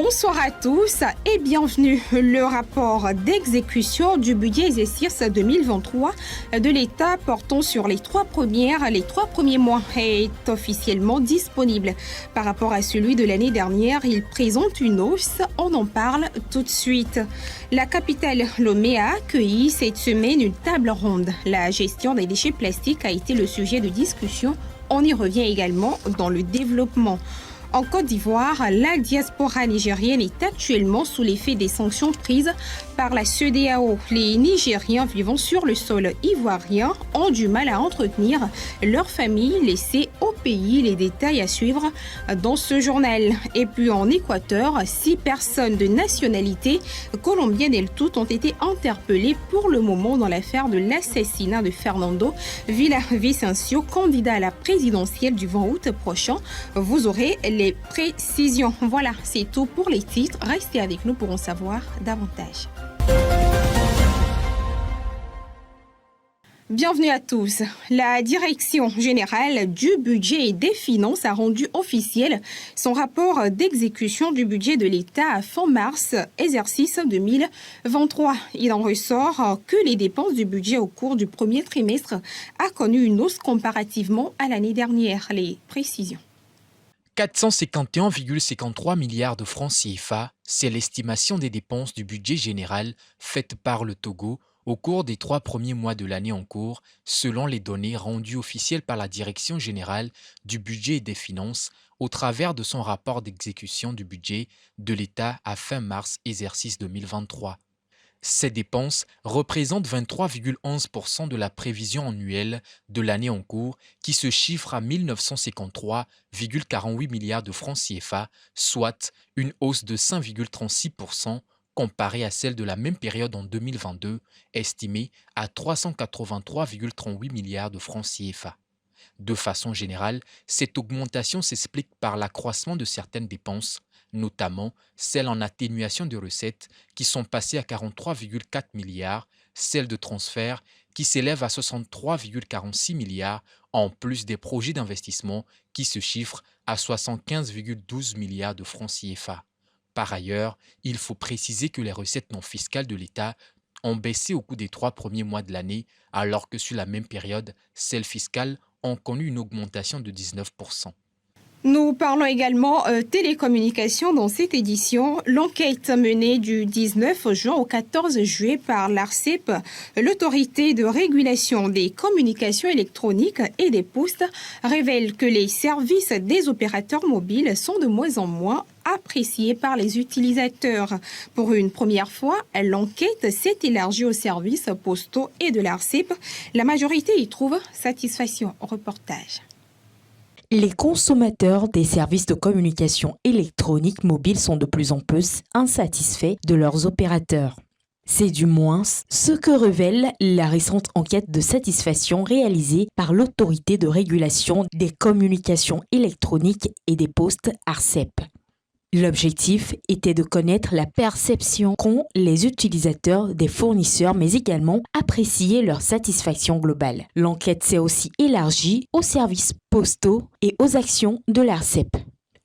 Bonsoir à tous et bienvenue. Le rapport d'exécution du budget exercice 2023 de l'État portant sur les trois premiers mois est officiellement disponible. Par rapport à celui de l'année dernière, il présente une hausse. On en parle tout de suite. La capitale Lomé a accueilli cette semaine une table ronde. La gestion des déchets plastiques a été le sujet de discussion. On y revient également dans le développement. En Côte d'Ivoire, la diaspora nigérienne est actuellement sous l'effet des sanctions prises par la CEDEAO. Les Nigériens vivant sur le sol ivoirien ont du mal à entretenir leur famille laissée au pays. Les détails à suivre dans ce journal. Et puis en Équateur, 6 personnes de nationalité colombienne et le tout ont été interpellées pour le moment dans l'affaire de l'assassinat de Fernando Villavicencio, candidat à la présidentielle du 20 août prochain. Vous aurez les précisions. Voilà, c'est tout pour les titres. Restez avec nous pour en savoir davantage. Bienvenue à tous. La Direction générale du budget et des finances a rendu officiel son rapport d'exécution du budget de l'État à fin mars, exercice 2023. Il en ressort que les dépenses du budget au cours du premier trimestre a connu une hausse comparativement à l'année dernière. Les précisions. 451,53 milliards de francs CFA, c'est l'estimation des dépenses du budget général faite par le Togo au cours des 3 premiers mois de l'année en cours, selon les données rendues officielles par la Direction générale du budget et des finances au travers de son rapport d'exécution du budget de l'État à fin mars, exercice 2023. Ces dépenses représentent 23,11% de la prévision annuelle de l'année en cours qui se chiffre à 1953,48 milliards de francs CFA, soit une hausse de 5,36% comparée à celle de la même période en 2022, estimée à 383,38 milliards de francs CFA. De façon générale, cette augmentation s'explique par l'accroissement de certaines dépenses, notamment celles en atténuation de recettes qui sont passées à 43,4 milliards, celles de transfert qui s'élèvent à 63,46 milliards, en plus des projets d'investissement qui se chiffrent à 75,12 milliards de francs CFA. Par ailleurs, il faut préciser que les recettes non fiscales de l'État ont baissé au cours des 3 premiers mois de l'année, alors que sur la même période, celles fiscales ont connu une augmentation de 19%. Nous parlons également télécommunications dans cette édition. L'enquête menée du 19 juin au 14 juillet par l'ARCEP, l'autorité de régulation des communications électroniques et des postes, révèle que les services des opérateurs mobiles sont de moins en moins appréciés par les utilisateurs. Pour une première fois, l'enquête s'est élargie aux services postaux et de l'ARCEP. La majorité y trouve satisfaction. Reportage. Les consommateurs des services de communication électronique mobile sont de plus en plus insatisfaits de leurs opérateurs. C'est du moins ce que révèle la récente enquête de satisfaction réalisée par l'autorité de régulation des communications électroniques et des postes ARCEP. L'objectif était de connaître la perception qu'ont les utilisateurs des fournisseurs, mais également apprécier leur satisfaction globale. L'enquête s'est aussi élargie aux services postaux et aux actions de l'ARCEP.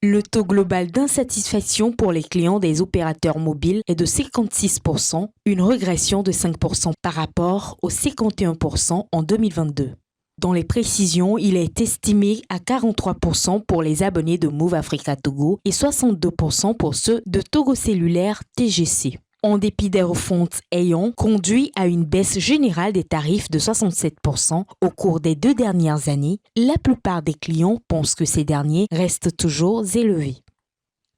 Le taux global d'insatisfaction pour les clients des opérateurs mobiles est de 56%, une régression de 5% par rapport aux 51% en 2022. Dans les précisions, il est estimé à 43% pour les abonnés de Move Africa Togo et 62% pour ceux de Togo Cellulaire TGC. En dépit des refontes ayant conduit à une baisse générale des tarifs de 67% au cours des 2 dernières années, la plupart des clients pensent que ces derniers restent toujours élevés.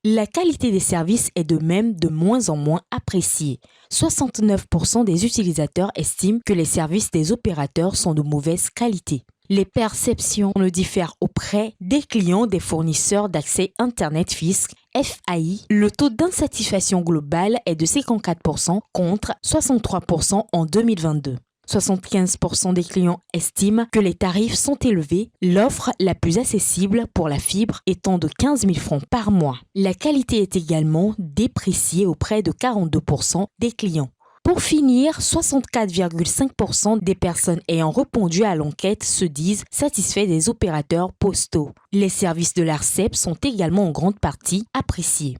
La qualité des services est de même de moins en moins appréciée. 69% des utilisateurs estiment que les services des opérateurs sont de mauvaise qualité. Les perceptions diffèrent auprès des clients des fournisseurs d'accès Internet fixe, FAI. Le taux d'insatisfaction globale est de 54% contre 63% en 2022. 75% des clients estiment que les tarifs sont élevés, l'offre la plus accessible pour la fibre étant de 15 000 francs par mois. La qualité est également dépréciée auprès de 42% des clients. Pour finir, 64,5% des personnes ayant répondu à l'enquête se disent satisfaits des opérateurs postaux. Les services de l'ARCEP sont également en grande partie appréciés.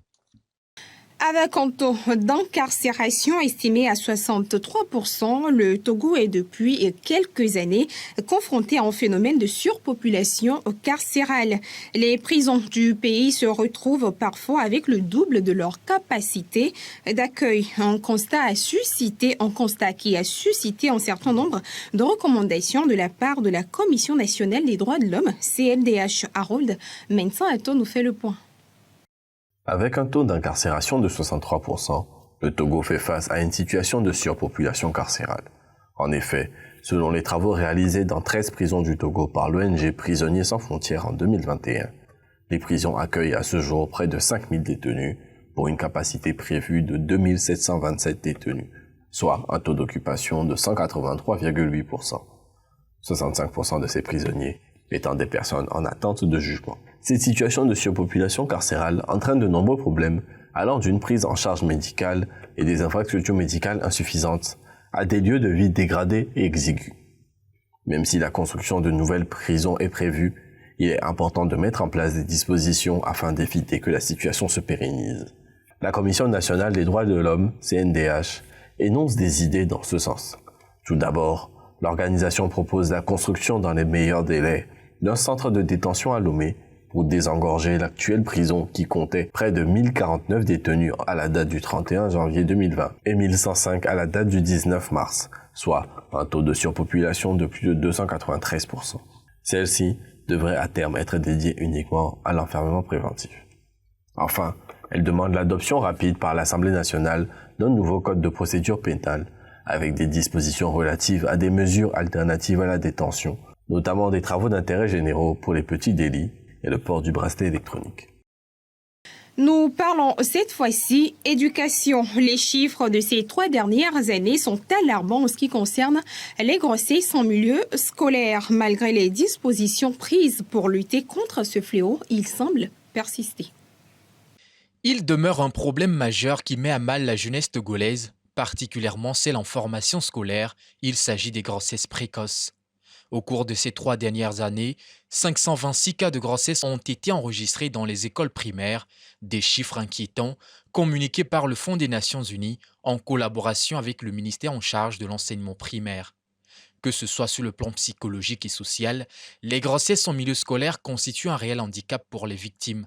Avec un taux d'incarcération estimé à 63%, le Togo est depuis quelques années confronté à un phénomène de surpopulation carcérale. Les prisons du pays se retrouvent parfois avec le double de leur capacité d'accueil. Un constat qui a suscité un certain nombre de recommandations de la part de la Commission nationale des droits de l'homme, CNDH. Harold Mensan-Ato nous fait le point. Avec un taux d'incarcération de 63%, le Togo fait face à une situation de surpopulation carcérale. En effet, selon les travaux réalisés dans 13 prisons du Togo par l'ONG Prisonniers sans frontières en 2021, les prisons accueillent à ce jour près de 5000 détenus pour une capacité prévue de 2727 détenus, soit un taux d'occupation de 183,8%. 65% de ces prisonniers étant des personnes en attente de jugement. Cette situation de surpopulation carcérale entraîne de nombreux problèmes allant d'une prise en charge médicale et des infrastructures médicales insuffisantes à des lieux de vie dégradés et exigus. Même si la construction de nouvelles prisons est prévue, il est important de mettre en place des dispositions afin d'éviter que la situation se pérennise. La Commission nationale des droits de l'homme, CNDH, énonce des idées dans ce sens. Tout d'abord, l'organisation propose la construction dans les meilleurs délais d'un centre de détention à Lomé pour désengorger l'actuelle prison qui comptait près de 1049 détenus à la date du 31 janvier 2020 et 1105 à la date du 19 mars, soit un taux de surpopulation de plus de 293%. Celle-ci devrait à terme être dédiée uniquement à l'enfermement préventif. Enfin, elle demande l'adoption rapide par l'Assemblée nationale d'un nouveau code de procédure pénale avec des dispositions relatives à des mesures alternatives à la détention, notamment des travaux d'intérêt généraux pour les petits délits et le port du bracelet électronique. Nous parlons cette fois-ci éducation. Les chiffres de ces 3 dernières années sont alarmants en ce qui concerne les grossesses en milieu scolaire. Malgré les dispositions prises pour lutter contre ce fléau, il semble persister. Il demeure un problème majeur qui met à mal la jeunesse togolaise, particulièrement celle en formation scolaire. Il s'agit des grossesses précoces. Au cours de ces 3 dernières années, 526 cas de grossesse ont été enregistrés dans les écoles primaires, des chiffres inquiétants communiqués par le Fonds des Nations Unies en collaboration avec le ministère en charge de l'enseignement primaire. Que ce soit sur le plan psychologique et social, les grossesses en milieu scolaire constituent un réel handicap pour les victimes.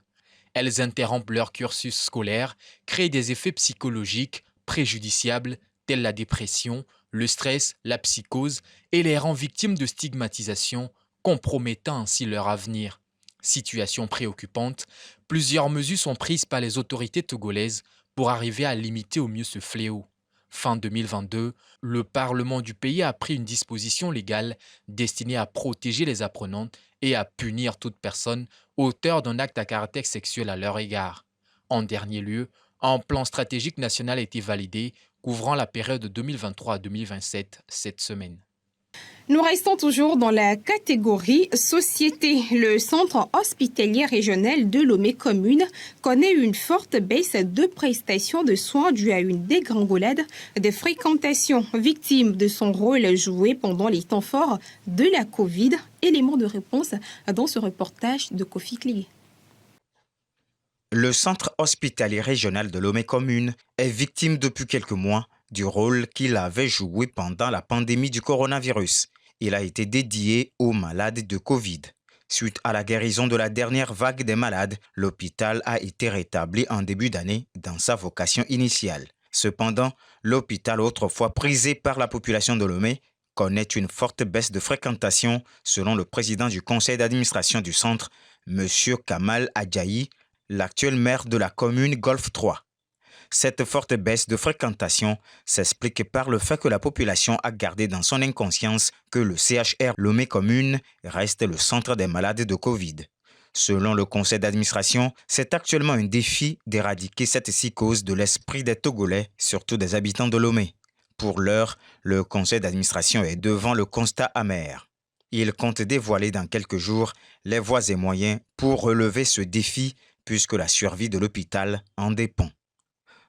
Elles interrompent leur cursus scolaire, créent des effets psychologiques préjudiciables tels la dépression, le stress, la psychose et les rend victimes de stigmatisation, compromettant ainsi leur avenir. Situation préoccupante, plusieurs mesures sont prises par les autorités togolaises pour arriver à limiter au mieux ce fléau. Fin 2022, le Parlement du pays a pris une disposition légale destinée à protéger les apprenantes et à punir toute personne auteur d'un acte à caractère sexuel à leur égard. En dernier lieu, un plan stratégique national a été validé couvrant la période 2023 à 2027 cette semaine. Nous restons toujours dans la catégorie société. Le centre hospitalier régional de Lomé Commune connaît une forte baisse de prestations de soins due à une dégringolade de fréquentation. Victime de son rôle joué pendant les temps forts de la Covid, élément de réponse dans ce reportage de Kofi Klié. Le centre hospitalier régional de Lomé Commune est victime depuis quelques mois du rôle qu'il avait joué pendant la pandémie du coronavirus. Il a été dédié aux malades de Covid. Suite à la guérison de la dernière vague des malades, l'hôpital a été rétabli en début d'année dans sa vocation initiale. Cependant, l'hôpital, autrefois prisé par la population de Lomé, connaît une forte baisse de fréquentation, selon le président du conseil d'administration du centre, M. Kamal Adjaï, l'actuel maire de la commune Golfe 3. Cette forte baisse de fréquentation s'explique par le fait que la population a gardé dans son inconscience que le CHR Lomé Commune reste le centre des malades de Covid. Selon le conseil d'administration, c'est actuellement un défi d'éradiquer cette psychose de l'esprit des Togolais, surtout des habitants de Lomé. Pour l'heure, le conseil d'administration est devant le constat amer. Il compte dévoiler dans quelques jours les voies et moyens pour relever ce défi puisque la survie de l'hôpital en dépend.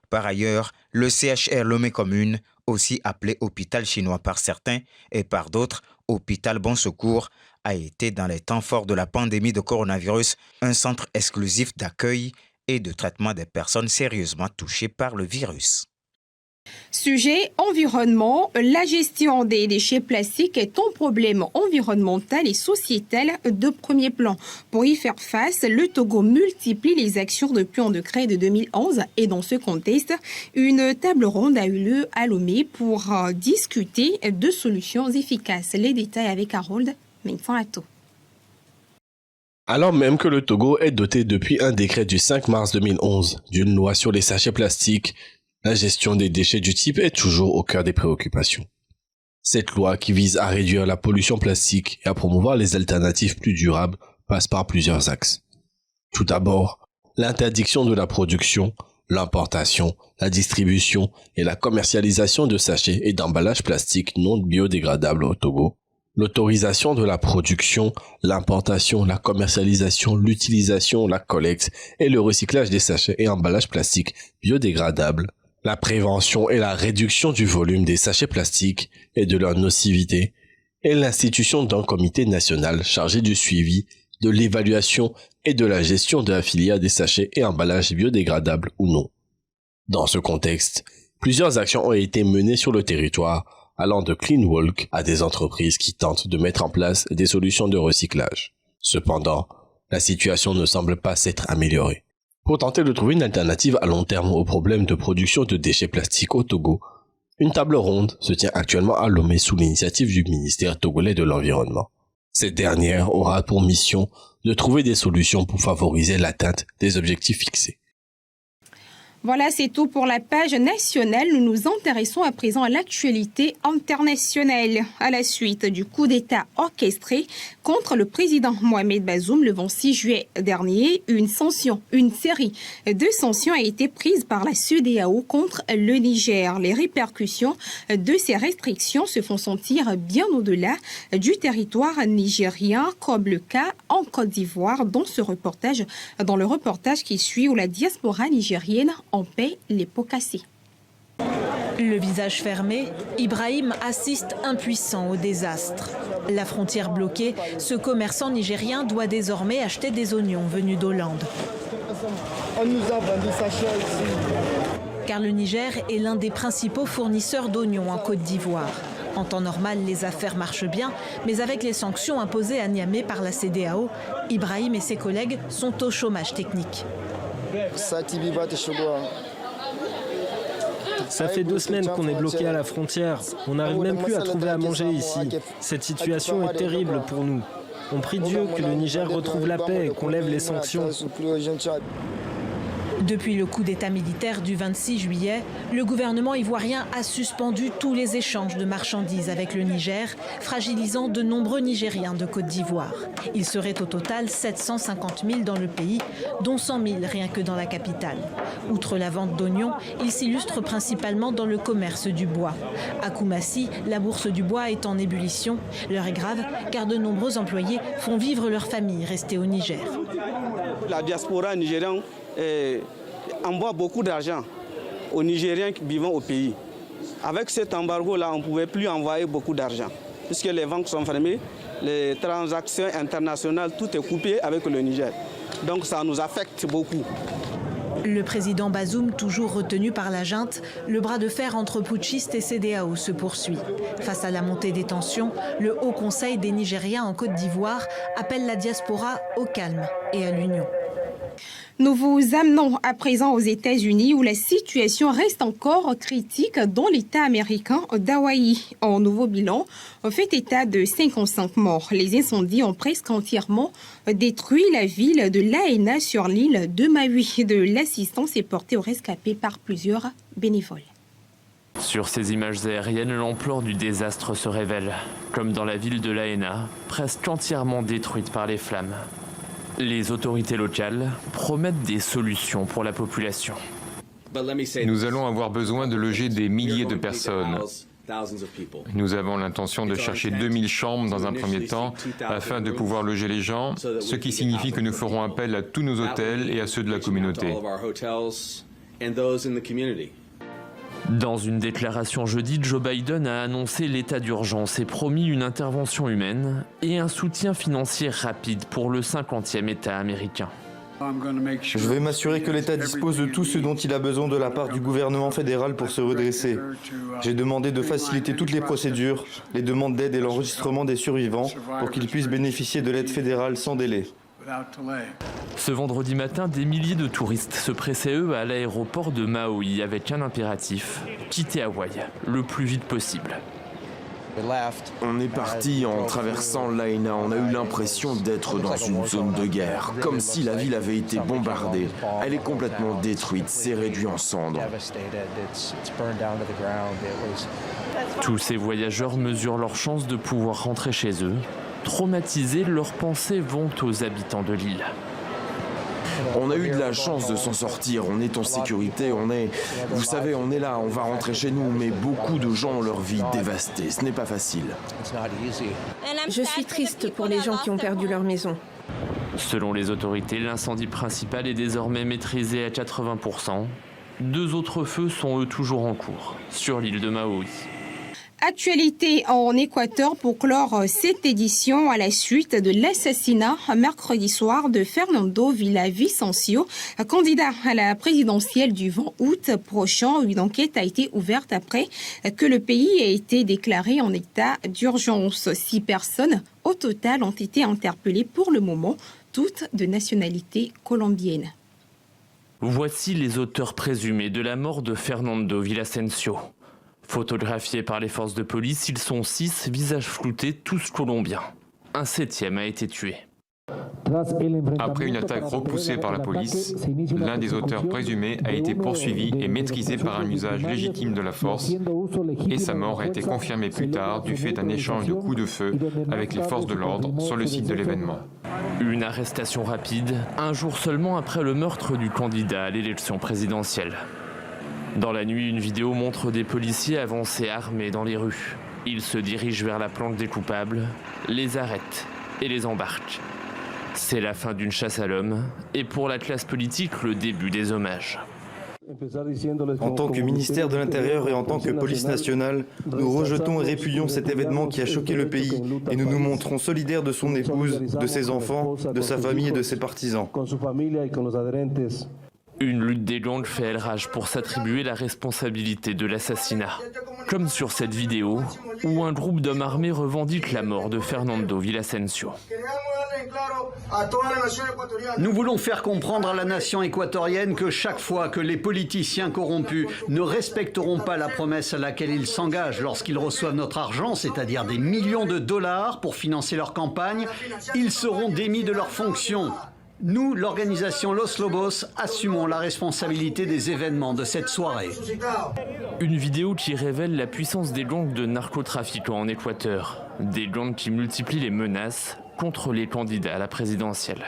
Par ailleurs, le CHR Lomé Commune, aussi appelé hôpital chinois par certains et par d'autres, hôpital Bon Secours, a été dans les temps forts de la pandémie de coronavirus un centre exclusif d'accueil et de traitement des personnes sérieusement touchées par le virus. Sujet environnement, la gestion des déchets plastiques est un problème environnemental et sociétal de premier plan. Pour y faire face, le Togo multiplie les actions depuis un décret de 2011 et dans ce contexte, une table ronde a eu lieu à Lomé pour discuter de solutions efficaces. Les détails avec Harold Menfanlato. Alors même que le Togo est doté depuis un décret du 5 mars 2011 d'une loi sur les sachets plastiques, la gestion des déchets du type est toujours au cœur des préoccupations. Cette loi qui vise à réduire la pollution plastique et à promouvoir les alternatives plus durables passe par plusieurs axes. Tout d'abord, l'interdiction de la production, l'importation, la distribution et la commercialisation de sachets et d'emballages plastiques non biodégradables au Togo. L'autorisation de la production, l'importation, la commercialisation, l'utilisation, la collecte et le recyclage des sachets et emballages plastiques biodégradables. La prévention et la réduction du volume des sachets plastiques et de leur nocivité, et l'institution d'un comité national chargé du suivi, de l'évaluation et de la gestion de la filière des sachets et emballages biodégradables ou non. Dans ce contexte, plusieurs actions ont été menées sur le territoire, allant de Clean Walk à des entreprises qui tentent de mettre en place des solutions de recyclage. Cependant, la situation ne semble pas s'être améliorée. Pour tenter de trouver une alternative à long terme au problème de production de déchets plastiques au Togo, une table ronde se tient actuellement à Lomé sous l'initiative du ministère togolais de l'Environnement. Cette dernière aura pour mission de trouver des solutions pour favoriser l'atteinte des objectifs fixés. Voilà, c'est tout pour la page nationale. Nous nous intéressons à présent à l'actualité internationale. À la suite du coup d'État orchestré contre le président Mohamed Bazoum le 26 juillet dernier, une série de sanctions a été prise par la CEDEAO contre le Niger. Les répercussions de ces restrictions se font sentir bien au-delà du territoire nigérien, comme le cas en Côte d'Ivoire, dans le reportage qui suit où la diaspora nigérienne en paie les pots cassés. Le visage fermé, Ibrahim assiste impuissant au désastre. La frontière bloquée, ce commerçant nigérien doit désormais acheter des oignons venus d'Hollande. On nous a vendu ça cher ici. Car le Niger est l'un des principaux fournisseurs d'oignons en Côte d'Ivoire. En temps normal, les affaires marchent bien, mais avec les sanctions imposées à Niamey par la CEDEAO, Ibrahim et ses collègues sont au chômage technique. Ça fait 2 semaines qu'on est bloqué à la frontière. On n'arrive même plus à trouver à manger ici. Cette situation est terrible pour nous. On prie Dieu que le Niger retrouve la paix et qu'on lève les sanctions. Depuis le coup d'État militaire du 26 juillet, le gouvernement ivoirien a suspendu tous les échanges de marchandises avec le Niger, fragilisant de nombreux Nigériens de Côte d'Ivoire. Il serait au total 750 000 dans le pays, dont 100 000 rien que dans la capitale. Outre la vente d'oignons, il s'illustre principalement dans le commerce du bois. À Koumassi, la bourse du bois est en ébullition. L'heure est grave car de nombreux employés font vivre leur famille restée au Niger. La diaspora nigérienne envoie beaucoup d'argent aux Nigériens vivant au pays. Avec cet embargo-là, on ne pouvait plus envoyer beaucoup d'argent, puisque les banques sont fermées, les transactions internationales, tout est coupé avec le Niger. Donc ça nous affecte beaucoup. Le président Bazoum, toujours retenu par la junte, le bras de fer entre putschistes et CEDEAO se poursuit. Face à la montée des tensions, le Haut Conseil des Nigériens en Côte d'Ivoire appelle la diaspora au calme et à l'union. Nous vous amenons à présent aux États-Unis où la situation reste encore critique dans l'État américain d'Hawaï. En nouveau bilan, fait état de 55 morts. Les incendies ont presque entièrement détruit la ville de Lahaina sur l'île de Maui. De l'assistance est portée aux rescapés par plusieurs bénévoles. Sur ces images aériennes, l'ampleur du désastre se révèle, comme dans la ville de Lahaina, presque entièrement détruite par les flammes. Les autorités locales promettent des solutions pour la population. Nous allons avoir besoin de loger des milliers de personnes. Nous avons l'intention de chercher 2000 chambres dans un premier temps afin de pouvoir loger les gens, ce qui signifie que nous ferons appel à tous nos hôtels et à ceux de la communauté. Dans une déclaration jeudi, Joe Biden a annoncé l'état d'urgence et promis une intervention humaine et un soutien financier rapide pour le 50e État américain. Je vais m'assurer que l'État dispose de tout ce dont il a besoin de la part du gouvernement fédéral pour se redresser. J'ai demandé de faciliter toutes les procédures, les demandes d'aide et l'enregistrement des survivants pour qu'ils puissent bénéficier de l'aide fédérale sans délai. Ce vendredi matin, des milliers de touristes se pressaient eux à l'aéroport de Maui avec un impératif, quitter Hawaï le plus vite possible. On est parti en traversant l'Aina, on a eu l'impression d'être dans une zone de guerre, comme si la ville avait été bombardée. Elle est complètement détruite, c'est réduit en cendres. Tous ces voyageurs mesurent leur chance de pouvoir rentrer chez eux. Traumatisés, leurs pensées vont aux habitants de l'île. On a eu de la chance de s'en sortir, on est en sécurité, vous savez, on est là, on va rentrer chez nous, mais beaucoup de gens ont leur vie dévastée, ce n'est pas facile. Je suis triste pour les gens qui ont perdu leur maison. Selon les autorités, l'incendie principal est désormais maîtrisé à 80%. 2 autres feux sont eux toujours en cours, sur l'île de Maui. Actualité en Équateur pour clore cette édition à la suite de l'assassinat mercredi soir de Fernando Villavicencio, candidat à la présidentielle du 20 août prochain. Une enquête a été ouverte après que le pays ait été déclaré en état d'urgence. 6 personnes au total ont été interpellées pour le moment, toutes de nationalité colombienne. Voici les auteurs présumés de la mort de Fernando Villavicencio. Photographiés par les forces de police, ils sont 6, visages floutés, tous colombiens. Un 7e a été tué. Après une attaque repoussée par la police, l'un des auteurs présumés a été poursuivi et maîtrisé par un usage légitime de la force, et sa mort a été confirmée plus tard du fait d'un échange de coups de feu avec les forces de l'ordre sur le site de l'événement. Une arrestation rapide, un jour seulement après le meurtre du candidat à l'élection présidentielle. Dans la nuit, une vidéo montre des policiers avancer armés dans les rues. Ils se dirigent vers la planque des coupables, les arrêtent et les embarquent. C'est la fin d'une chasse à l'homme et pour la classe politique, le début des hommages. En tant que ministère de l'Intérieur et en tant que police nationale, nous rejetons et répudions cet événement qui a choqué le pays et nous nous montrons solidaires de son épouse, de ses enfants, de sa famille et de ses partisans. Une lutte des gangs fait el rage pour s'attribuer la responsabilité de l'assassinat. Comme sur cette vidéo, où un groupe d'hommes armés revendique la mort de Fernando Villavicencio. Nous voulons faire comprendre à la nation équatorienne que chaque fois que les politiciens corrompus ne respecteront pas la promesse à laquelle ils s'engagent lorsqu'ils reçoivent notre argent, c'est-à-dire des millions de dollars pour financer leur campagne, ils seront démis de leurs fonctions. Nous, l'organisation Los Lobos, assumons la responsabilité des événements de cette soirée. Une vidéo qui révèle la puissance des gangs de narcotrafiquants en Équateur. Des gangs qui multiplient les menaces contre les candidats à la présidentielle.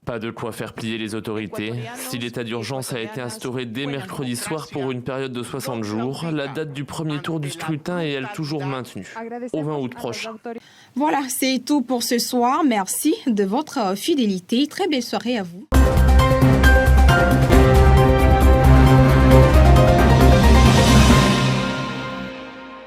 Pas de quoi faire plier les autorités. Si l'état d'urgence a été instauré dès mercredi soir pour une période de 60 jours, la date du premier tour du scrutin est elle toujours maintenue, au 20 août prochain. Voilà, c'est tout pour ce soir. Merci de votre fidélité. Très belle soirée à vous.